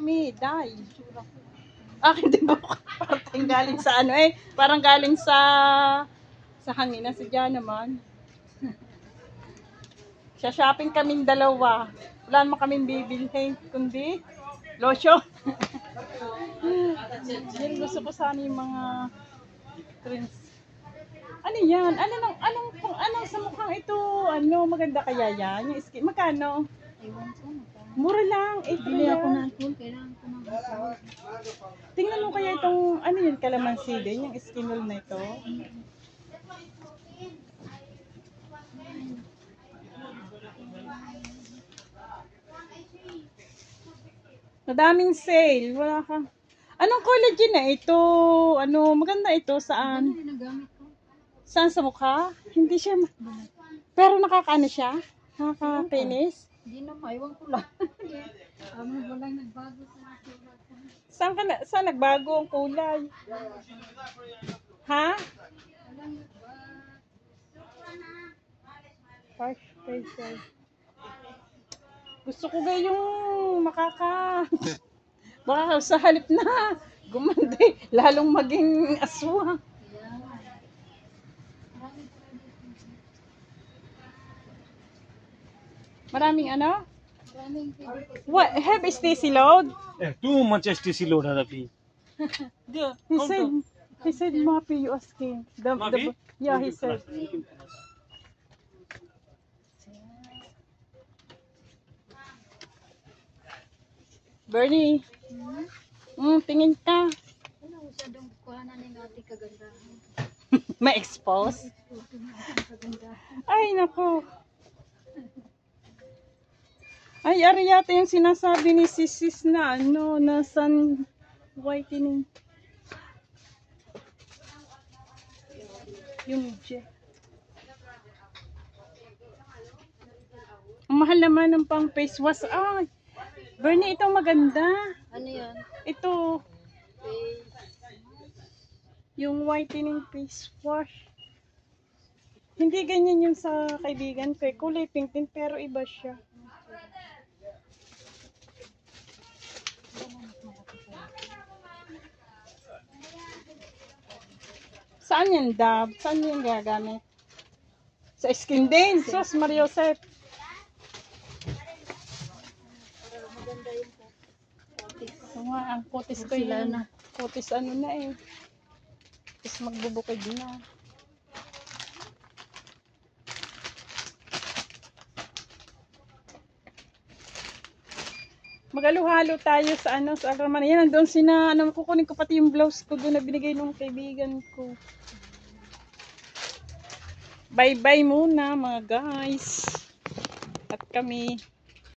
me, die. Akin din ba? Parang galing sa ano eh. Parang galing sa hangin na si Jan naman. Siya shopping kaming dalawa. Wala naman kaming bibilhin. Kundi, lotion. Yan, gusto ko sana yung mga creams. Ano yan? Anong sa mukhang ito? Ano, maganda kaya yan? Yung skin, magkano? Ewan ko. Mura lang. Bili ako ng tool. Kailangan ko ng tool. Tingnan mo kaya itong, ano yun, calamansi din, yung skin oil na ito. Madaming sale. Wala ka. Anong collagen na ito? Ano, maganda ito. Saan? Ano yung nagamit ko? Saan sa mukha? Hindi siya. Pero nakakaano siya? Nakakakinis? Hindi na, maiwan ko lang. Walang nagbago sa sulat. Saan nagbago ang kulay? Ha? Walang nagbago. Harsh facial. Gusto ko yung baka sa halip na gumanda lalong maging aswang. Maraming ano? What? Have STC load? Too much STC load है अभी. He said Mapi you asking. Mapi? Yeah, he said. Bernie. Tingin ka. Ano masyadong kuhanan ng ating kagandahan. Ma-expose? Ay, nako. Ay, ari yata yung sinasabi ni Sis na ano, na sun whitening. Yung jet. Ang mahal naman ng pang face wash. Ay, Bernie, ito maganda. Ano yan? Ito, yung whitening face wash. Hindi ganyan yung sa kaibigan ko. Kulay pink din, pero iba siya. Saan yan, Dab? Saan yung gagamit? Sa skin din. Sus, Mariosep. Maganda yung kutis. Oo nga, ang kutis ko yun. Kutis ano na eh. Kutis magbubukid na. Magalo-halo tayo sa ano, sa agraman. Yan, nandun kukunin ko pati yung blouse ko doon na binigay ng kaibigan ko. Bye-bye muna mga guys. At kami.